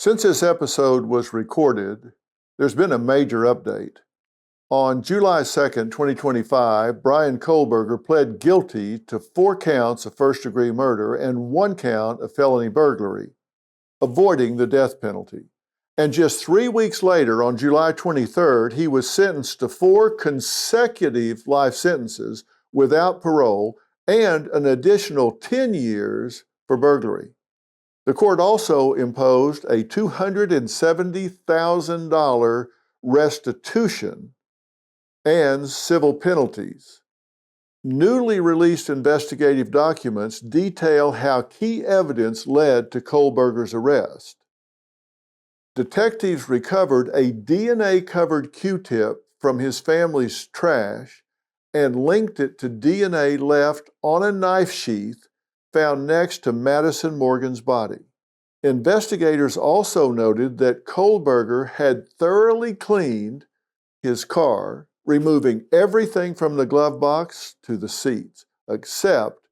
Since this episode was recorded, there's been a major update. On July 2nd, 2025, Bryan Kohberger pled guilty to 4 counts of first-degree murder and 1 count of felony burglary, avoiding the death penalty. And just 3 weeks later, on July 23rd, he was sentenced to 4 consecutive life sentences without parole and an additional 10 years for burglary. The court also imposed a $270,000 restitution and civil penalties. Newly released investigative documents detail how key evidence led to Coberger's arrest. Detectives recovered a DNA-covered Q-tip from his family's trash and linked it to DNA left on a knife sheath found next to Madison Morgan's body. Investigators also noted that Coberger had thoroughly cleaned his car, removing everything from the glove box to the seats, except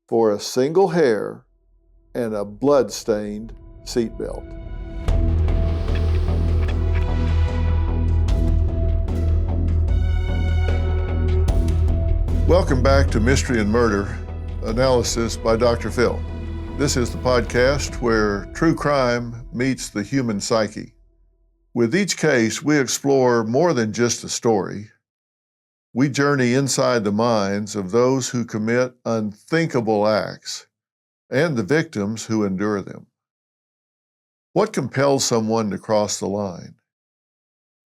for a single hair and a blood-stained seatbelt. Welcome back to Mystery and Murder, analysis by Dr. Phil. This is the podcast where true crime meets the human psyche. With each case, we explore more than just a story. We journey inside the minds of those who commit unthinkable acts and the victims who endure them. What compels someone to cross the line?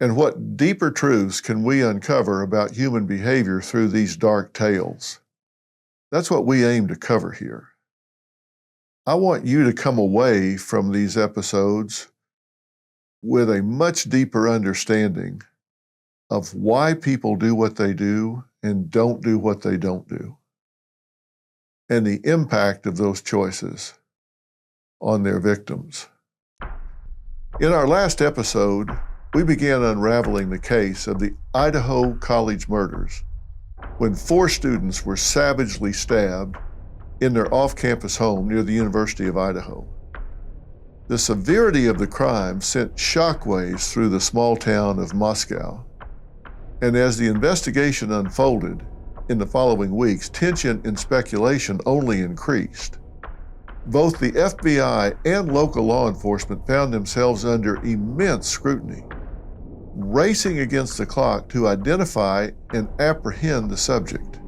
And what deeper truths can we uncover about human behavior through these dark tales? That's what we aim to cover here. I want you to come away from these episodes with a much deeper understanding of why people do what they do and don't do what they don't do, and the impact of those choices on their victims. In our last episode, we began unraveling the case of the Idaho college murders, when 4 students were savagely stabbed in their off-campus home near the University of Idaho. The severity of the crime sent shockwaves through the small town of Moscow. And as the investigation unfolded in the following weeks, tension and speculation only increased. Both the FBI and local law enforcement found themselves under immense scrutiny, racing against the clock to identify and apprehend the subject.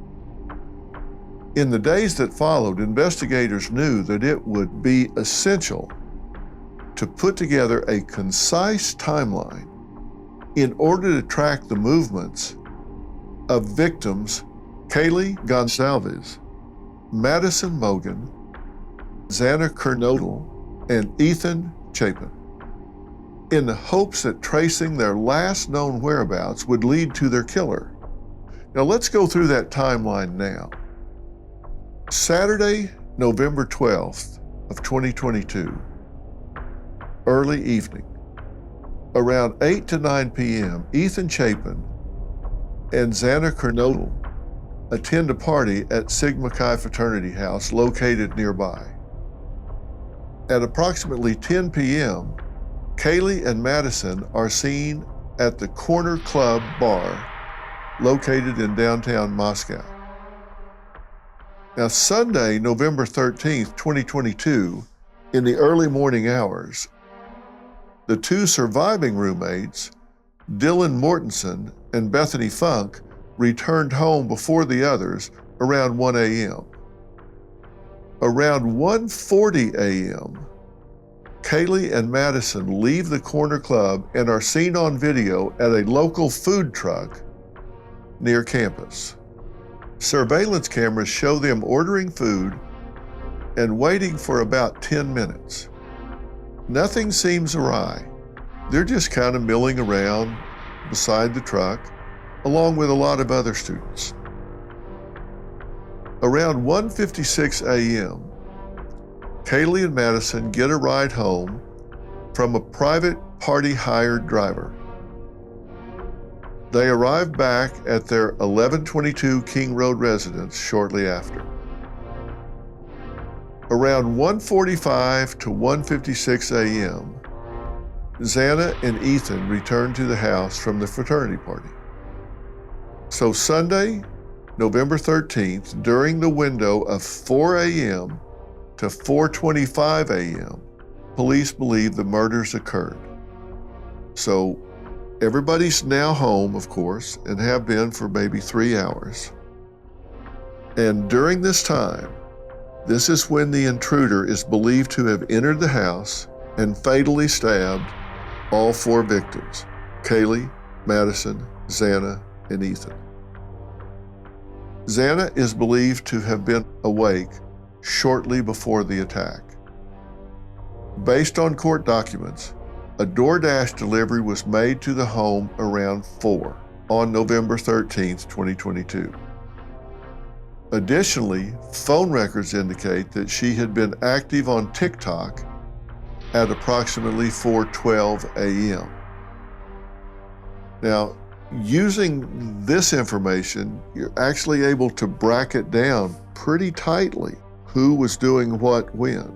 In the days that followed, investigators knew that it would be essential to put together a concise timeline in order to track the movements of victims Kaylee Gonsalves, Madison Morgan, Xana Kernodle, and Ethan Chapin, in the hopes that tracing their last known whereabouts would lead to their killer. Now let's go through that timeline now. Saturday, November 12th of 2022, early evening, around 8 to 9 p.m., Ethan Chapin and Xana Kernodle attend a party at Sigma Chi Fraternity House located nearby. At approximately 10 p.m., Kaylee and Madison are seen at the Corner Club bar located in downtown Moscow. Now, Sunday, November 13th, 2022, in the early morning hours, the 2 surviving roommates, Dylan Mortensen and Bethany Funk, returned home before the others around 1 a.m. Around 1:40 a.m., Kaylee and Madison leave the Corner Club and are seen on video at a local food truck near campus. Surveillance cameras show them ordering food and waiting for about 10 minutes. Nothing seems awry. They're just kind of milling around beside the truck, along with a lot of other students. Around 1:56 a.m., Kaylee and Madison get a ride home from a private party-hired driver. They arrive back at their 1122 King Road residence shortly after. Around 1:45 to 1:56 a.m., Xana and Ethan returned to the house from the fraternity party. So Sunday, November 13th, during the window of 4 a.m. to 4:25 a.m., police believe the murders occurred. So everybody's now home, of course, and have been for maybe 3 hours. And during this time, this is when the intruder is believed to have entered the house and fatally stabbed all 4 victims, Kaylee, Madison, Xana, and Ethan. Xana is believed to have been awake shortly before the attack. Based on court documents, a DoorDash delivery was made to the home around 4 on November 13, 2022. Additionally, phone records indicate that she had been active on TikTok at approximately 4:12 a.m. Now, using this information, you're actually able to bracket down pretty tightly who was doing what when.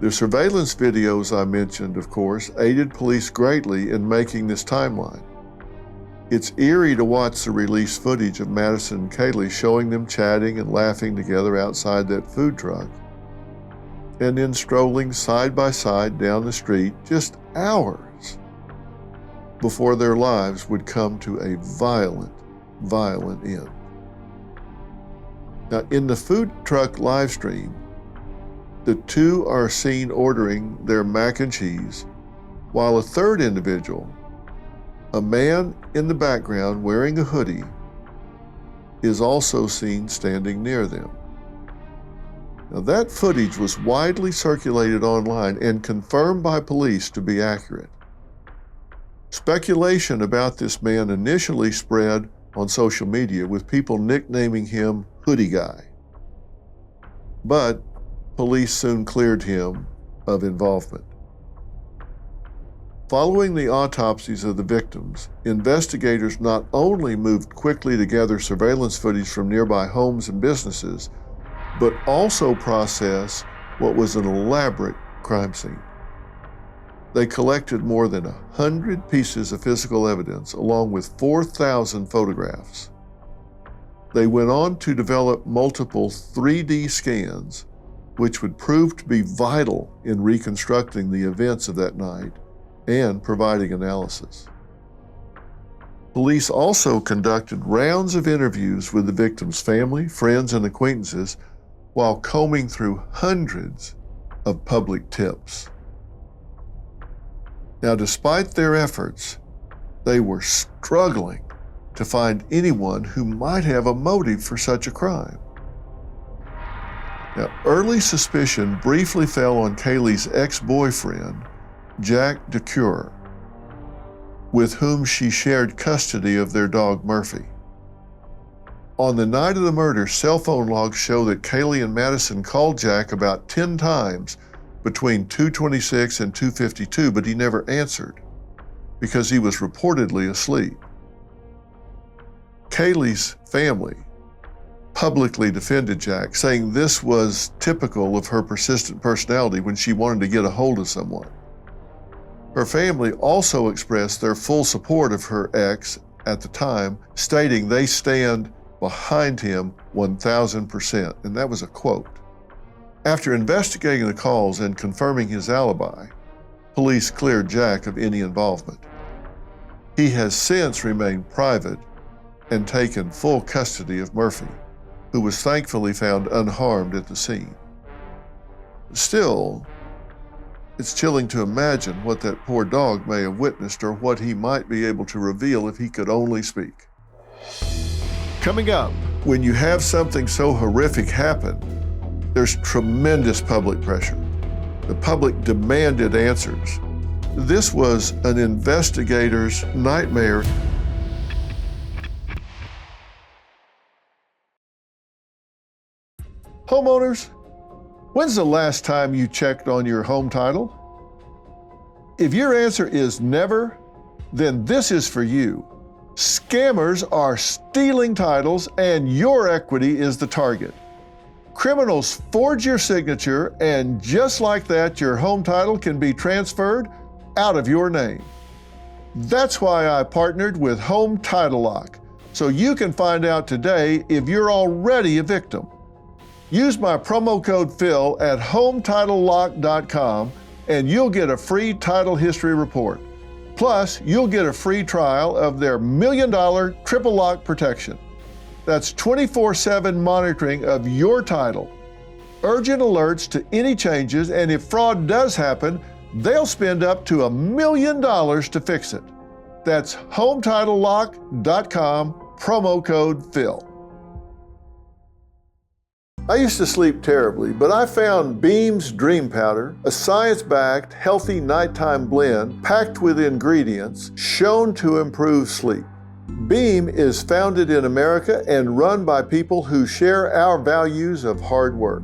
The surveillance videos I mentioned, of course, aided police greatly in making this timeline. It's eerie to watch the released footage of Madison and Kaylee showing them chatting and laughing together outside that food truck, and then strolling side by side down the street just hours before their lives would come to a violent, violent end. Now, in the food truck live stream, the two are seen ordering their mac and cheese, while a third individual, a man in the background wearing a hoodie, is also seen standing near them. Now, that footage was widely circulated online and confirmed by police to be accurate. Speculation about this man initially spread on social media, with people nicknaming him Hoodie Guy. But police soon cleared him of involvement. Following the autopsies of the victims, investigators not only moved quickly to gather surveillance footage from nearby homes and businesses, but also processed what was an elaborate crime scene. They collected more than 100 pieces of physical evidence, along with 4,000 photographs. They went on to develop multiple 3D scans, which would prove to be vital in reconstructing the events of that night and providing analysis. Police also conducted rounds of interviews with the victim's family, friends, and acquaintances while combing through hundreds of public tips. Now, despite their efforts, they were struggling to find anyone who might have a motive for such a crime. Now, early suspicion briefly fell on Kaylee's ex-boyfriend, Jack DeCure, with whom she shared custody of their dog Murphy. On the night of the murder, cell phone logs show that Kaylee and Madison called Jack about 10 times between 2:26 and 2:52, but he never answered because he was reportedly asleep. Kaylee's family publicly defended Jack, saying this was typical of her persistent personality when she wanted to get a hold of someone. Her family also expressed their full support of her ex at the time, stating they stand behind him 1,000%, and that was a quote. After investigating the calls and confirming his alibi, police cleared Jack of any involvement. He has since remained private and taken full custody of Murphy, who was thankfully found unharmed at the scene. Still, it's chilling to imagine what that poor dog may have witnessed or what he might be able to reveal if he could only speak. Coming up, when you have something so horrific happen, there's tremendous public pressure. The public demanded answers. This was an investigator's nightmare. Homeowners, when's the last time you checked on your home title? If your answer is never, then this is for you. Scammers are stealing titles and your equity is the target. criminals forge your signature, and just like that, your home title can be transferred out of your name. That's why I partnered with Home Title Lock, so you can find out today if you're already a victim. Use my promo code Phil at HometitleLock.com and you'll get a free title history report. Plus, you'll get a free trial of their $1 million triple lock protection. That's 24/7 monitoring of your title, urgent alerts to any changes, and if fraud does happen, they'll spend up to $1 million to fix it. That's HometitleLock.com, promo code Phil. I used to sleep terribly, but I found Beam's Dream Powder, a science-backed, healthy nighttime blend packed with ingredients shown to improve sleep. Beam is founded in America and run by people who share our values of hard work.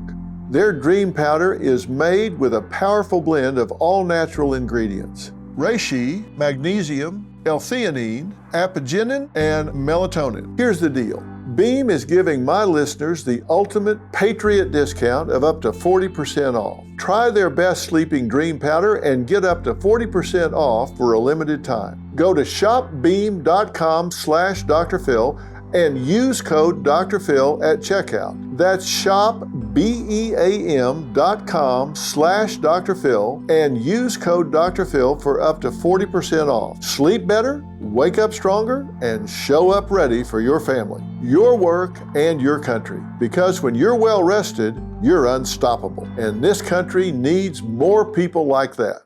Their Dream Powder is made with a powerful blend of all-natural ingredients: reishi, magnesium, L-theanine, apigenin, and melatonin. Here's the deal. Beam is giving my listeners the ultimate Patriot discount of up to 40% off. Try their best sleeping dream powder and get up to 40% off for a limited time. Go to shopbeam.com/Dr. Phil and use code Dr. Phil at checkout. That's shopbeam.com/Dr. Phil and use code Dr. Phil for up to 40% off. Sleep better, wake up stronger, and show up ready for your family, your work, and your country. Because when you're well rested, you're unstoppable. And this country needs more people like that.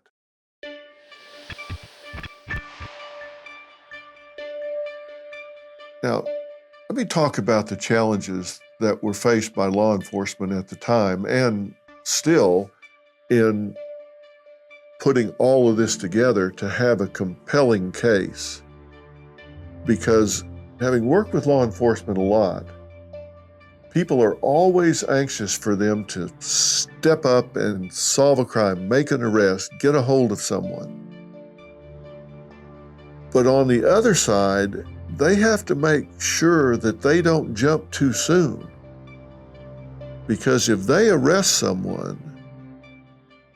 Now, let me talk about the challenges that were faced by law enforcement at the time and still in putting all of this together to have a compelling case. Because having worked with law enforcement a lot, people are always anxious for them to step up and solve a crime, make an arrest, get a hold of someone. But on the other side, they have to make sure that they don't jump too soon. Because if they arrest someone,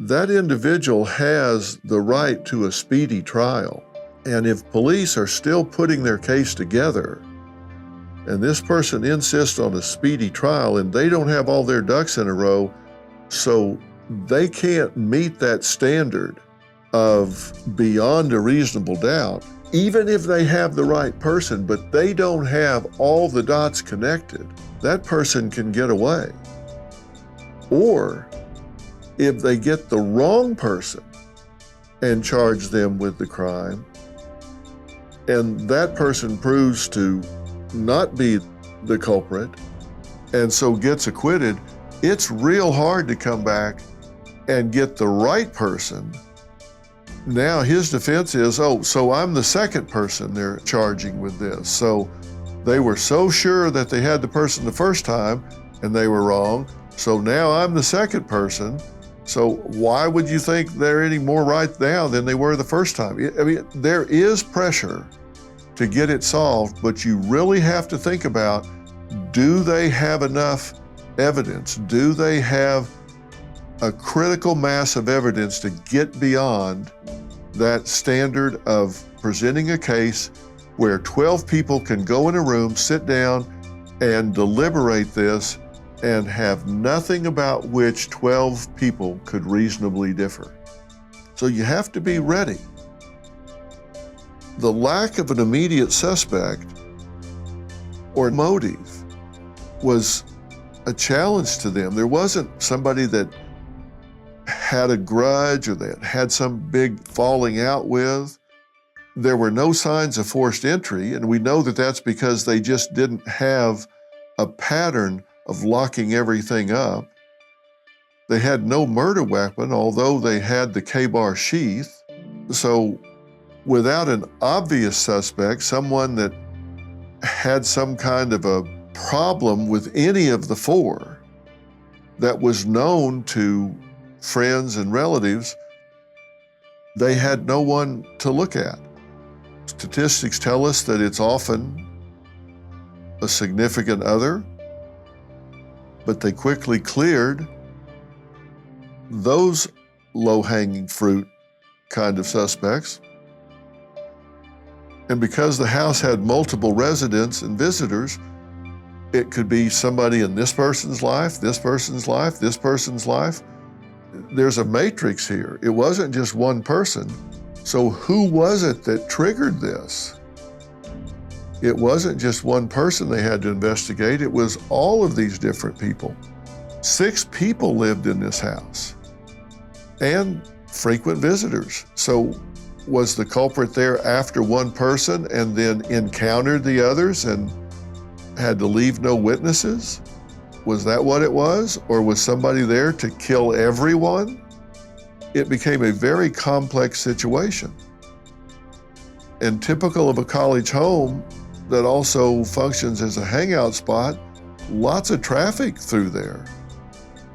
that individual has the right to a speedy trial. And if police are still putting their case together, and this person insists on a speedy trial and they don't have all their ducks in a row, so they can't meet that standard of beyond a reasonable doubt, even if they have the right person, but they don't have all the dots connected, that person can get away. Or if they get the wrong person and charge them with the crime, and that person proves to not be the culprit and so gets acquitted, it's real hard to come back and get the right person. Now his defense is, oh, so I'm the second person they're charging with this. So they were so sure that they had the person the first time and they were wrong. So now I'm the second person. So why would you think they're any more right now than they were the first time? I mean, there is pressure to get it solved, but you really have to think about, do they have enough evidence? Do they have a critical mass of evidence to get beyond that standard of presenting a case where 12 people can go in a room, sit down, and deliberate this and have nothing about which 12 people could reasonably differ? So you have to be ready. The lack of an immediate suspect or motive was a challenge to them. There wasn't somebody that had a grudge or that had some big falling out with. There were no signs of forced entry, and we know that that's because they just didn't have a pattern of locking everything up. They had no murder weapon, although they had the K-bar sheath. So without an obvious suspect, someone that had some kind of a problem with any of the four that was known to friends and relatives, they had no one to look at. Statistics tell us that it's often a significant other but they quickly cleared those low-hanging fruit kind of suspects. And because the house had multiple residents and visitors, it could be somebody in this person's life, this person's life, this person's life. There's a matrix here. It wasn't just one person. So who was it that triggered this? It wasn't just one person they had to investigate. It was all of these different people. 6 people lived in this house and frequent visitors. So was the culprit there after one person and then encountered the others and had to leave no witnesses? Was that what it was? Or was somebody there to kill everyone? It became a very complex situation. And typical of a college home that also functions as a hangout spot, lots of traffic through there.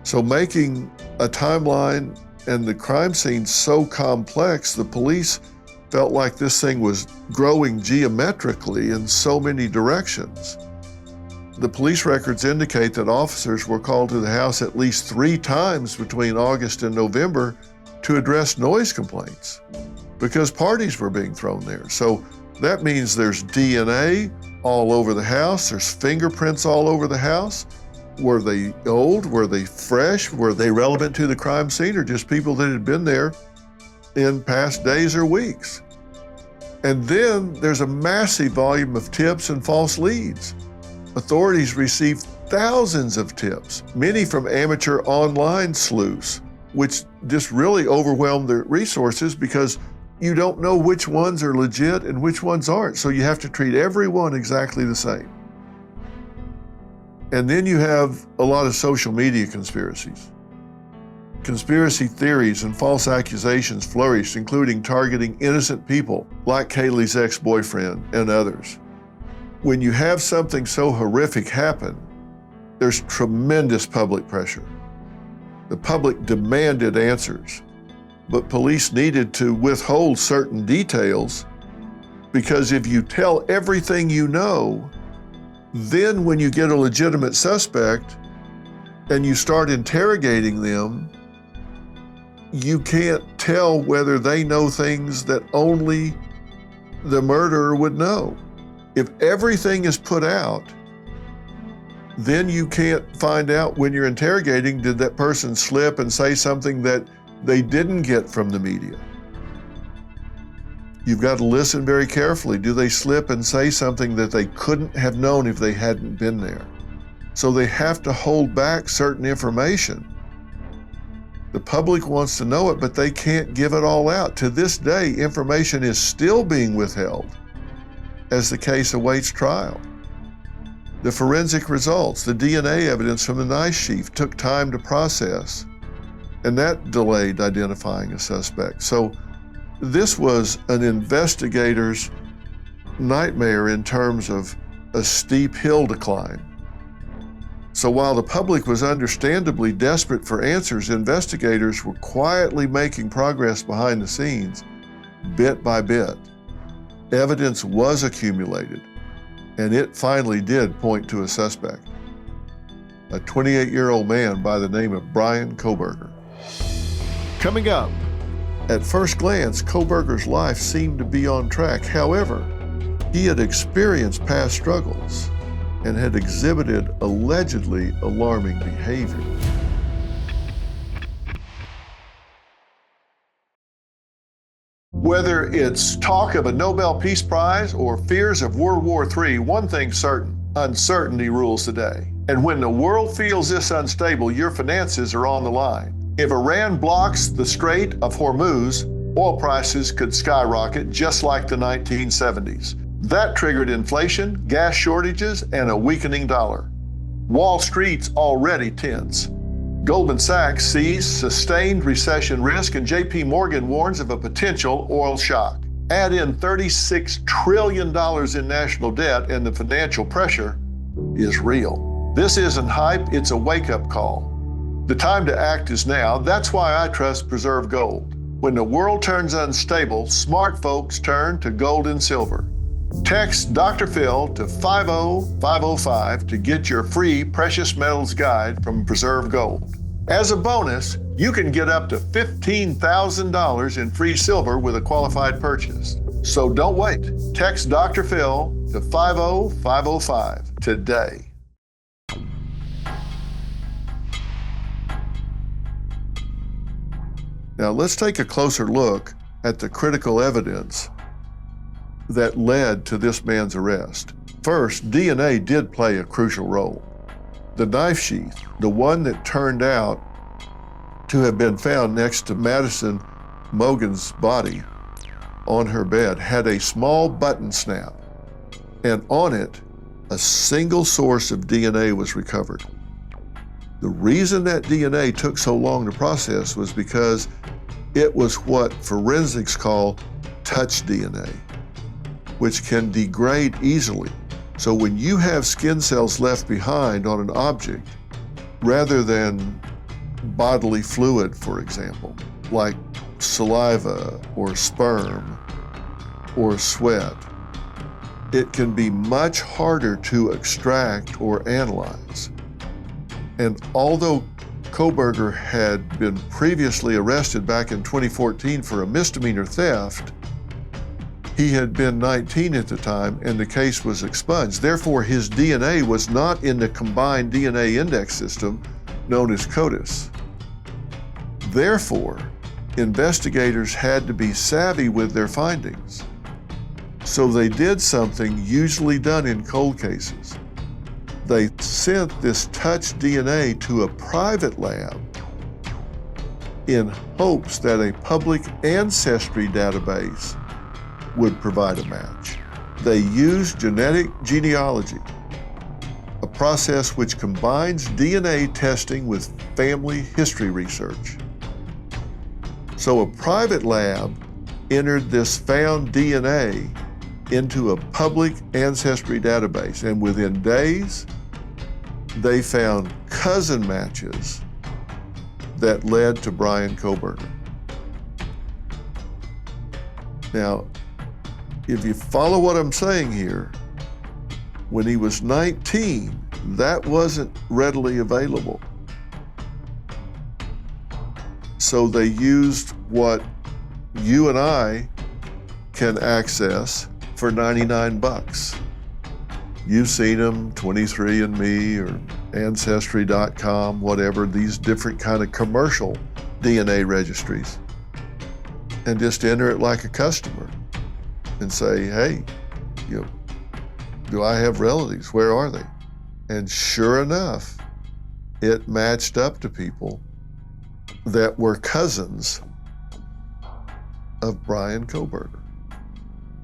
So making a timeline and the crime scene so complex, the police felt like this thing was growing geometrically in so many directions. The police records indicate that officers were called to the house at least 3 times between August and November to address noise complaints because parties were being thrown there. So that means there's DNA all over the house, there's fingerprints all over the house. Were they old? Were they fresh? Were they relevant to the crime scene, or just people that had been there in past days or weeks? And then there's a massive volume of tips and false leads. Authorities received thousands of tips, many from amateur online sleuths, which just really overwhelmed their resources because you don't know which ones are legit and which ones aren't. So you have to treat everyone exactly the same. And then you have a lot of social media conspiracies. Conspiracy theories and false accusations flourished, including targeting innocent people like Kaylee's ex-boyfriend and others. When you have something so horrific happen, there's tremendous public pressure. The public demanded answers, but police needed to withhold certain details because if you tell everything you know, then when you get a legitimate suspect and you start interrogating them, you can't tell whether they know things that only the murderer would know. If everything is put out, then you can't find out when you're interrogating, did that person slip and say something that they didn't get from the media? You've got to listen very carefully. Do they slip and say something that they couldn't have known if they hadn't been there? So they have to hold back certain information. The public wants to know it, but they can't give it all out. To this day, information is still being withheld as the case awaits trial. The forensic results, the DNA evidence from the knife sheath took time to process, and that delayed identifying a suspect. So this was an investigator's nightmare in terms of a steep hill to climb. So while the public was understandably desperate for answers, investigators were quietly making progress behind the scenes, bit by bit. Evidence was accumulated, and it finally did point to a suspect, a 28-year-old man by the name of Bryan Kohberger. Coming up, at first glance, Coberger's life seemed to be on track. However, he had experienced past struggles and had exhibited allegedly alarming behavior. Whether it's talk of a Nobel Peace Prize or fears of World War III, one thing's certain: uncertainty rules the day. And when the world feels this unstable, your finances are on the line. If Iran blocks the Strait of Hormuz, oil prices could skyrocket just like the 1970s. That triggered inflation, gas shortages, and a weakening dollar. Wall Street's already tense. Goldman Sachs sees sustained recession risk, and JP Morgan warns of a potential oil shock. Add in $36 trillion in national debt, and the financial pressure is real. This isn't hype, it's a wake-up call. The time to act is now. That's why I trust Preserve Gold. When the world turns unstable, smart folks turn to gold and silver. Text Dr. Phil to 50505 to get your free Precious Metals Guide from Preserve Gold. As a bonus, you can get up to $15,000 in free silver with a qualified purchase. So don't wait. Text Dr. Phil to 50505 today. Now let's take a closer look at the critical evidence that led to this man's arrest. First, DNA did play a crucial role. The knife sheath, the one that turned out to have been found next to Madison Mogen's body on her bed, had a small button snap, and on it, a single source of DNA was recovered. The reason that DNA took so long to process was because it was what forensics call touch DNA, which can degrade easily. So when you have skin cells left behind on an object, rather than bodily fluid, for example, like saliva or sperm or sweat, it can be much harder to extract or analyze. And although Coberger had been previously arrested back in 2014 for a misdemeanor theft, he had been 19 at the time and the case was expunged. Therefore, his DNA was not in the combined DNA index system known as CODIS. Therefore, investigators had to be savvy with their findings. So they did something usually done in cold cases. They sent this touch DNA to a private lab in hopes that a public ancestry database would provide a match. They used genetic genealogy, a process which combines DNA testing with family history research. So a private lab entered this found DNA into a public ancestry database, and within days, they found cousin matches that led to Bryan Kohberger. Now, if you follow what I'm saying here, when he was 19, that wasn't readily available. So they used what you and I can access for 99 bucks. You've seen them, 23andMe or Ancestry.com, whatever, these different kind of commercial DNA registries. And just enter it like a customer and say, hey, do I have relatives? Where are they? And sure enough, it matched up to people that were cousins of Bryan Kohberger.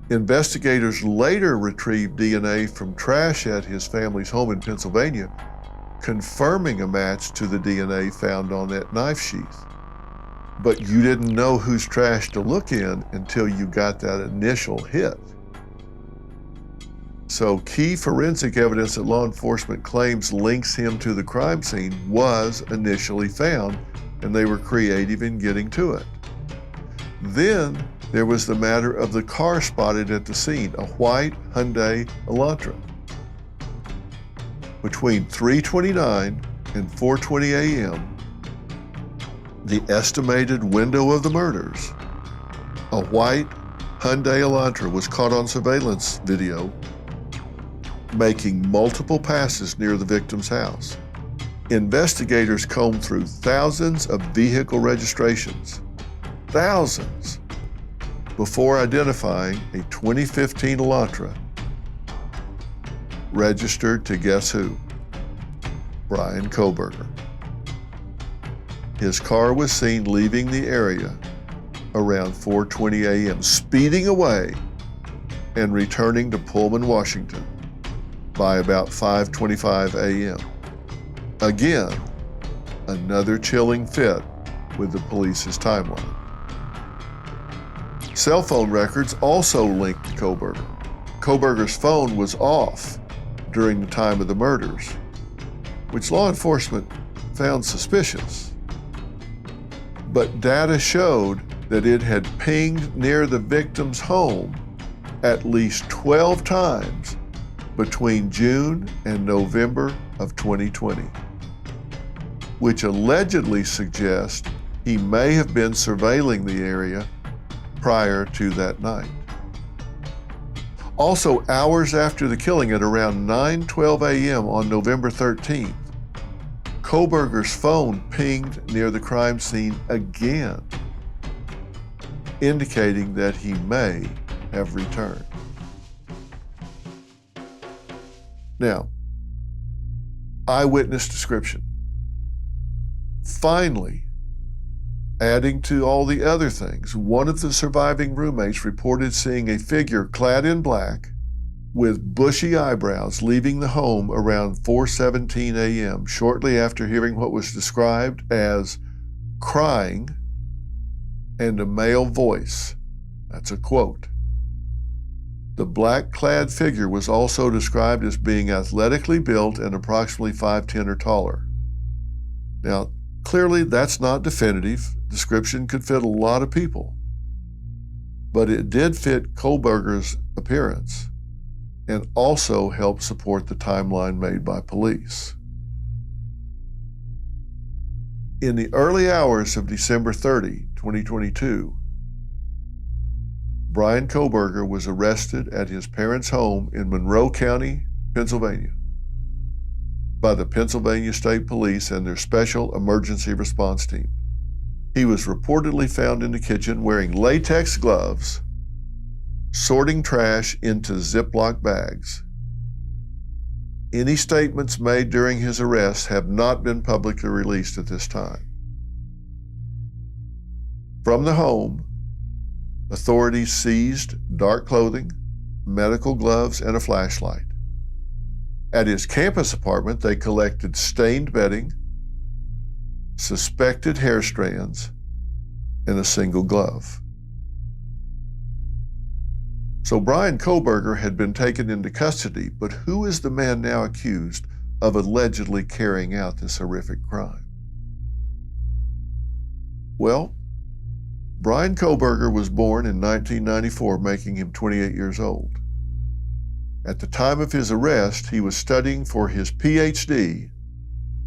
Investigators later retrieved DNA from trash at his family's home in Pennsylvania, confirming a match to the DNA found on that knife sheath. But you didn't know whose trash to look in until you got that initial hit. So key forensic evidence that law enforcement claims links him to the crime scene was initially found, and they were creative in getting to it. Then there was the matter of the car spotted at the scene, a white Hyundai Elantra. Between 3:29 and 4:20 a.m., the estimated window of the murders, a white Hyundai Elantra was caught on surveillance video making multiple passes near the victim's house. Investigators combed through thousands of vehicle registrations, thousands, before identifying a 2015 Elantra registered to guess who? Bryan Kohberger. His car was seen leaving the area around 4:20 a.m., speeding away and returning to Pullman, Washington by about 5:25 a.m. Again, another chilling fit with the police's timeline. Cell phone records also linked to Coberger. Coberger's phone was off during the time of the murders, which law enforcement found suspicious. But data showed that it had pinged near the victim's home at least 12 times between June and November of 2020, which allegedly suggests he may have been surveilling the area prior to that night. Also, hours after the killing at around 9:12 a.m. on November 13th, Coberger's phone pinged near the crime scene again, indicating that he may have returned. Now, eyewitness description. Finally, adding to all the other things, one of the surviving roommates reported seeing a figure clad in black with bushy eyebrows leaving the home around 4:17 a.m. shortly after hearing what was described as crying and a male voice. That's a quote. The black-clad figure was also described as being athletically built and approximately 5'10" or taller. Now, clearly that's not definitive. Description could fit a lot of people. But it did fit Coberger's appearance and also helped support the timeline made by police. In the early hours of December 30, 2022, Bryan Kohberger was arrested at his parents' home in Monroe County, Pennsylvania, by the Pennsylvania State Police and their Special Emergency Response Team. He was reportedly found in the kitchen wearing latex gloves, sorting trash into Ziploc bags. Any statements made during his arrest have not been publicly released at this time. From the home, authorities seized dark clothing, medical gloves, and a flashlight. At his campus apartment, they collected stained bedding, suspected hair strands, and a single glove. So Bryan Kohberger had been taken into custody, but who is the man now accused of allegedly carrying out this horrific crime? Well, Bryan Kohberger was born in 1994, making him 28 years old. At the time of his arrest, he was studying for his PhD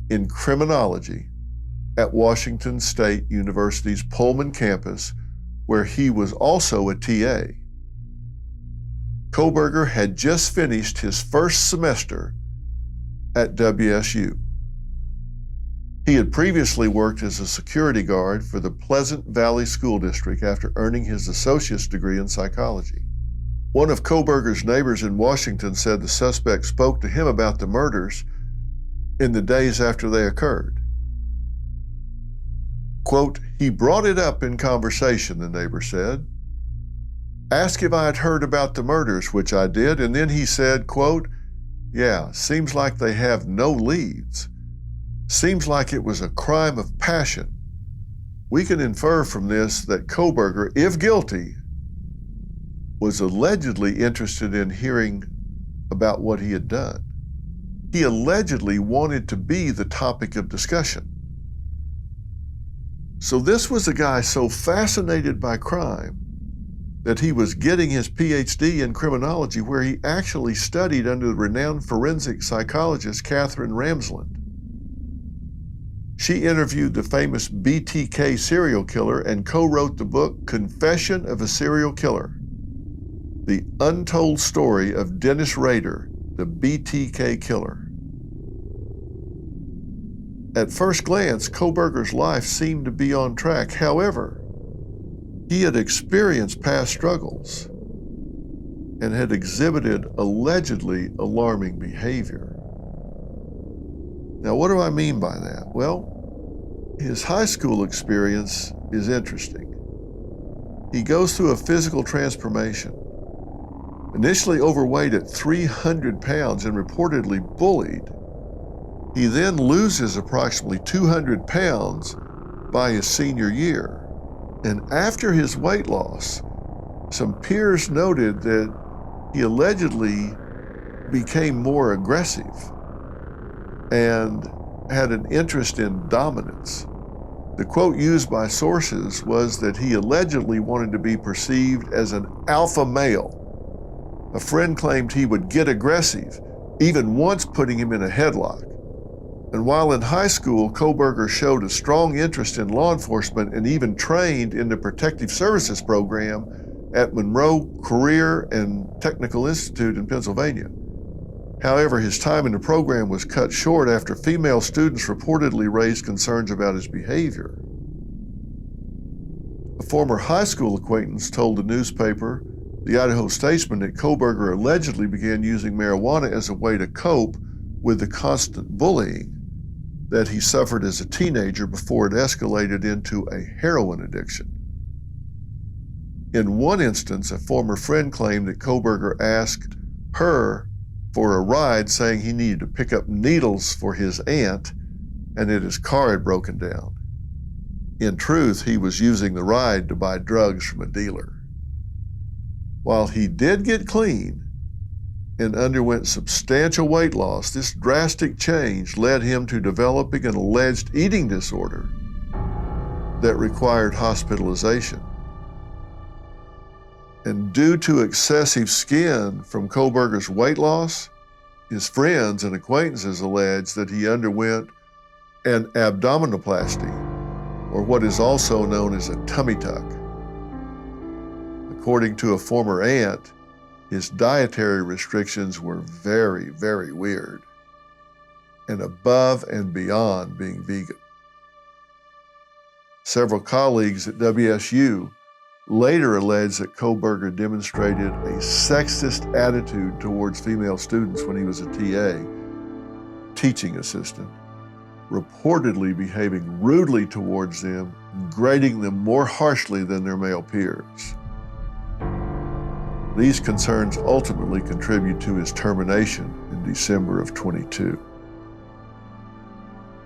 in criminology at Washington State University's Pullman campus, where he was also a TA. Coberger had just finished his first semester at WSU. He had previously worked as a security guard for the Pleasant Valley School District after earning his associate's degree in psychology. One of Coberger's neighbors in Washington said the suspect spoke to him about the murders in the days after they occurred. Quote, "He brought it up in conversation," the neighbor said. "Asked if I had heard about the murders, which I did, and then he said, quote, 'Yeah, seems like they have no leads. Seems like it was a crime of passion.' We can infer from this that Coberger, if guilty, was allegedly interested in hearing about what he had done. He allegedly wanted to be the topic of discussion. So this was a guy so fascinated by crime that he was getting his PhD in criminology, where he actually studied under the renowned forensic psychologist Katherine Ramsland. She interviewed the famous BTK serial killer and co-wrote the book Confession of a Serial Killer: The Untold Story of Dennis Rader, the BTK Killer. At first glance, Coberger's life seemed to be on track. However, he had experienced past struggles and had exhibited allegedly alarming behavior. Now, what do I mean by that? Well, his high school experience is interesting. He goes through a physical transformation. Initially overweight at 300 pounds and reportedly bullied, he then loses approximately 200 pounds by his senior year. And after his weight loss, some peers noted that he allegedly became more aggressive and had an interest in dominance. The quote used by sources was that he allegedly wanted to be perceived as an alpha male A friend claimed he would get aggressive, even once putting him in a headlock. And while in high school, Coberger showed a strong interest in law enforcement and even trained in the Protective Services program at Monroe Career and Technical Institute in Pennsylvania. However, his time in the program was cut short after female students reportedly raised concerns about his behavior. A former high school acquaintance told the newspaper, the Idaho Statesman, that Coberger allegedly began using marijuana as a way to cope with the constant bullying that he suffered as a teenager before it escalated into a heroin addiction. In one instance, a former friend claimed that Coberger asked her for a ride, saying he needed to pick up needles for his aunt and that his car had broken down. In truth, he was using the ride to buy drugs from a dealer. While he did get clean and underwent substantial weight loss, this drastic change led him to developing an alleged eating disorder that required hospitalization. And due to excessive skin from Coberger's weight loss, his friends and acquaintances allege that he underwent an abdominoplasty, or what is also known as a tummy tuck. According to a former aunt, his dietary restrictions were very, very weird, and above and beyond being vegan. Several colleagues at WSU later alleged that Coberger demonstrated a sexist attitude towards female students when he was a TA, teaching assistant, reportedly behaving rudely towards them, grading them more harshly than their male peers. These concerns ultimately contribute to his termination in December of 22.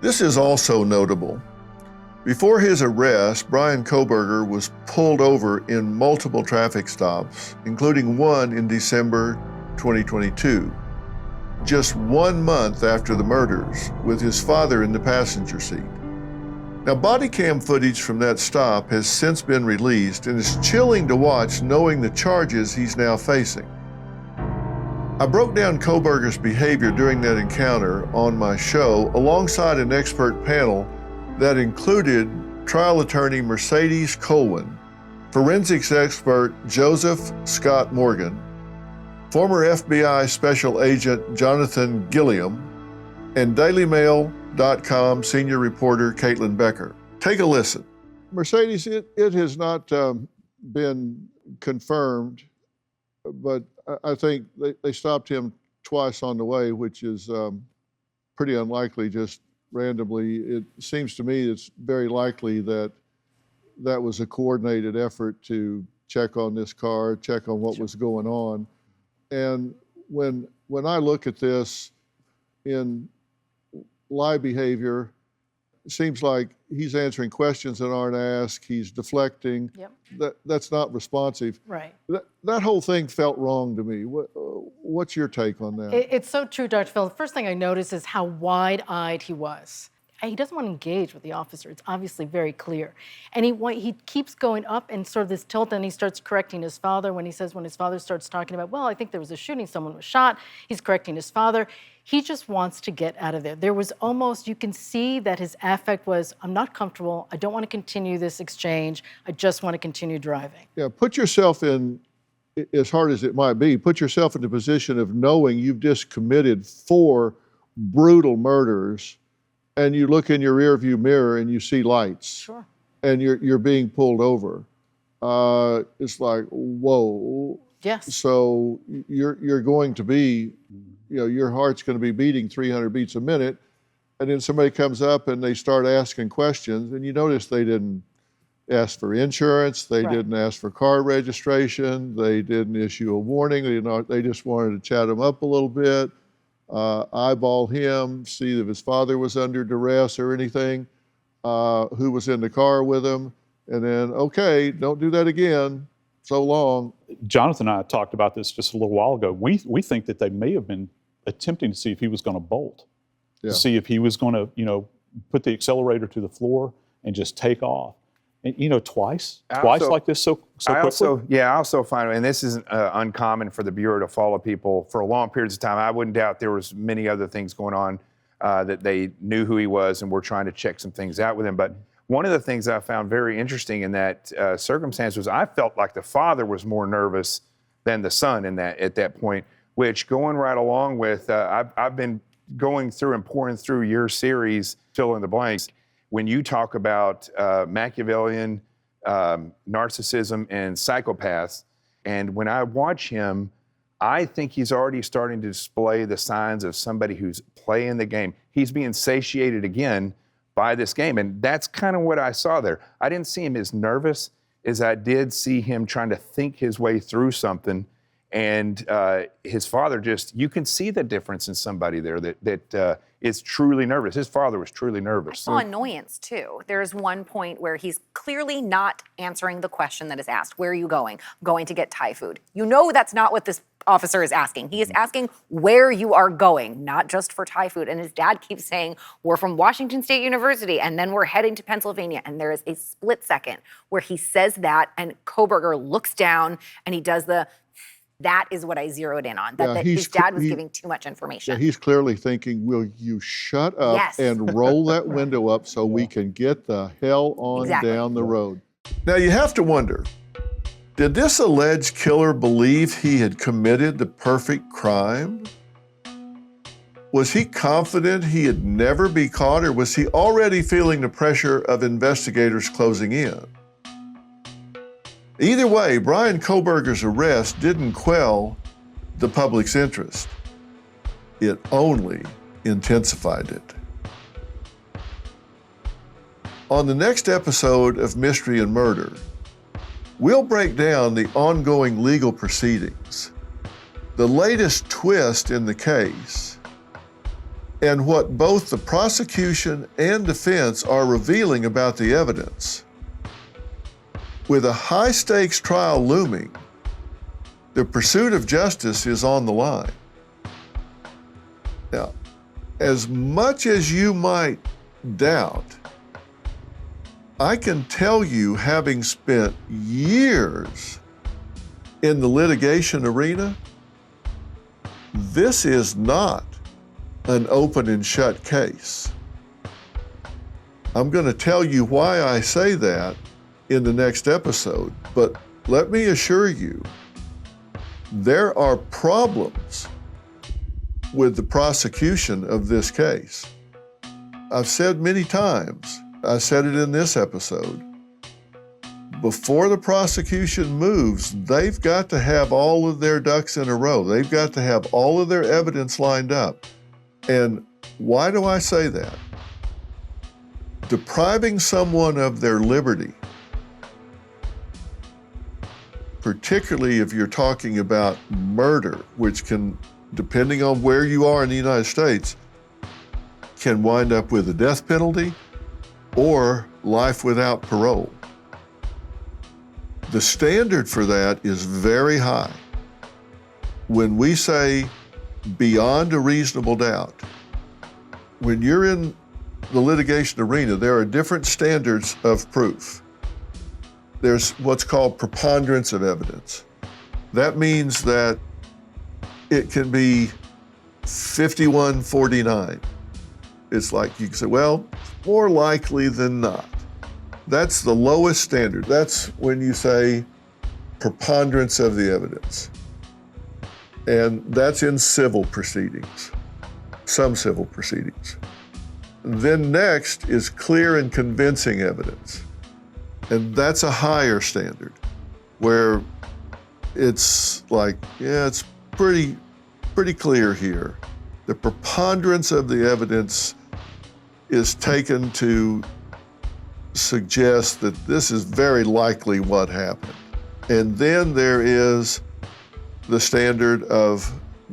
This is also notable. Before his arrest, Bryan Kohberger was pulled over in multiple traffic stops, including one in December 2022, just 1 month after the murders, with his father in the passenger seat. Now, body cam footage from that stop has since been released and is chilling to watch, knowing the charges he's now facing. I broke down Coberger's behavior during that encounter on my show alongside an expert panel that included trial attorney Mercedes Colwin, forensics expert Joseph Scott Morgan, former FBI Special Agent Jonathan Gilliam, and DailyMail.com senior reporter Caitlin Becker. Take a listen. Mercedes, it has not been confirmed, but I think they stopped him twice on the way, which is pretty unlikely just randomly. It seems to me it's very likely that that was a coordinated effort to check on this car, check on what was going on. And when I look at this in live behavior, it seems like he's answering questions that aren't asked, he's deflecting. Yep. That's not responsive. Right. That whole thing felt wrong to me. What's your take on that? It's so true, Dr. Phil. The first thing I noticed is how wide-eyed he was. He doesn't want to engage with the officer. It's obviously very clear. And he keeps going up in sort of this tilt, and he starts correcting his father when his father starts talking about, well, I think there was a shooting, someone was shot. He's correcting his father. He just wants to get out of there. There was almost, you can see that his affect was, I'm not comfortable. I don't want to continue this exchange. I just want to continue driving. Yeah, put yourself in, as hard as it might be, put yourself in the position of knowing you've just committed 4 brutal murders, and you look in your rearview mirror and you see lights. Sure. And you're being pulled over. It's like, whoa. Yes. So you're going to be, your heart's going to be beating 300 beats a minute, and then somebody comes up and they start asking questions, and you notice they didn't ask for insurance, they Right. didn't ask for car registration, they didn't issue a warning, they just wanted to chat him up a little bit, eyeball him, see if his father was under duress or anything, who was in the car with him, and then, okay, don't do that again, so long. Jonathan and I talked about this just a little while ago. We think that they may have been attempting to see if he was going to bolt, Yeah. to see if he was going to, put the accelerator to the floor and just take off. And, twice also- like this so quickly? I also find, and this isn't uncommon for the Bureau to follow people for long periods of time. I wouldn't doubt there was many other things going on that they knew who he was and were trying to check some things out with him. But one of the things I found very interesting in that circumstance was I felt like the father was more nervous than the son at that point, which going right along with, I've been going through and pouring through your series, Fill in the Blanks, when you talk about Machiavellian narcissism and psychopaths. And when I watch him, I think he's already starting to display the signs of somebody who's playing the game. He's being satiated again by this game. And that's kind of what I saw there. I didn't see him as nervous as I did see him trying to think his way through something. And his father you can see the difference in somebody there that is truly nervous. His father was truly nervous. I saw annoyance too. There's one point where he's clearly not answering the question that is asked. Where are you going? I'm going to get Thai food. You know that's not what this officer is asking. He is asking where you are going, not just for Thai food. And his dad keeps saying, we're from Washington State University, and then we're heading to Pennsylvania. And there is a split second where he says that, and Coberger looks down, and he does that is what I zeroed in on, that his dad was giving too much information. Yeah, he's clearly thinking, will you shut up and roll that window up so we can get the hell on down the road? Now you have to wonder, did this alleged killer believe he had committed the perfect crime? Was he confident he'd never be caught, or was he already feeling the pressure of investigators closing in? Either way, Bryan Kohberger's arrest didn't quell the public's interest. It only intensified it. On the next episode of Mystery and Murder, we'll break down the ongoing legal proceedings, the latest twist in the case, and what both the prosecution and defense are revealing about the evidence. With a high-stakes trial looming, the pursuit of justice is on the line. Now, as much as you might doubt, I can tell you, having spent years in the litigation arena, this is not an open and shut case. I'm going to tell you why I say that in the next episode, but let me assure you, there are problems with the prosecution of this case. I've said many times, I said it in this episode, before the prosecution moves, they've got to have all of their ducks in a row. They've got to have all of their evidence lined up. And why do I say that? Depriving someone of their liberty, particularly if you're talking about murder, which can, depending on where you are in the United States, can wind up with a death penalty or life without parole. The standard for that is very high. When we say beyond a reasonable doubt, when you're in the litigation arena, there are different standards of proof. There's what's called preponderance of evidence. That means that it can be 51-49. It's like you can say, well, more likely than not. That's the lowest standard. That's when you say preponderance of the evidence. And that's in civil proceedings, some civil proceedings. Then next is clear and convincing evidence. And that's a higher standard where it's like, yeah, it's pretty clear here. The preponderance of the evidence is taken to suggest that this is very likely what happened. And then there is the standard of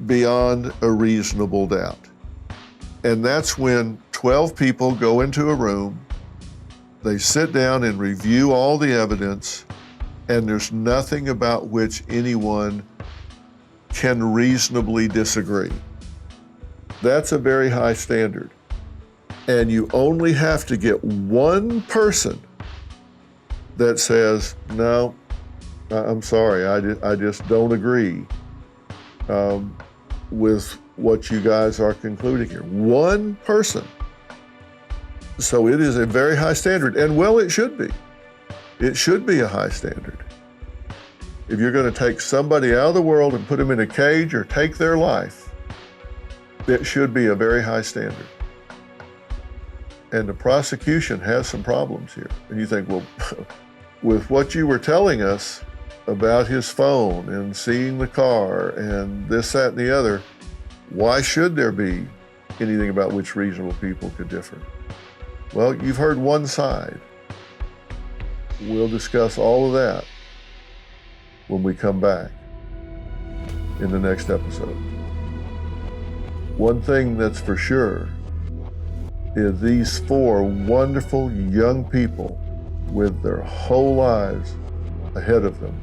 beyond a reasonable doubt. And that's when 12 people go into a room, they sit down and review all the evidence, and there's nothing about which anyone can reasonably disagree. That's a very high standard. And you only have to get one person that says, no, I'm sorry, I just don't agree with what you guys are concluding here. One person. So it is a very high standard, and well, it should be. It should be a high standard. If you're going to take somebody out of the world and put them in a cage or take their life, it should be a very high standard. And the prosecution has some problems here. And you think, well, with what you were telling us about his phone and seeing the car and this, that, and the other, why should there be anything about which reasonable people could differ? Well, you've heard one side. We'll discuss all of that when we come back in the next episode. One thing that's for sure is these four wonderful young people with their whole lives ahead of them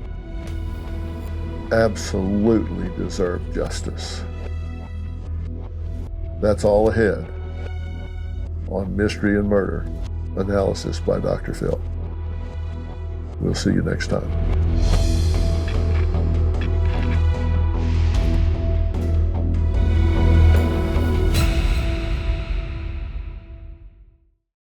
absolutely deserve justice. That's all ahead on Mystery and Murder, analysis by Dr. Phil. We'll see you next time.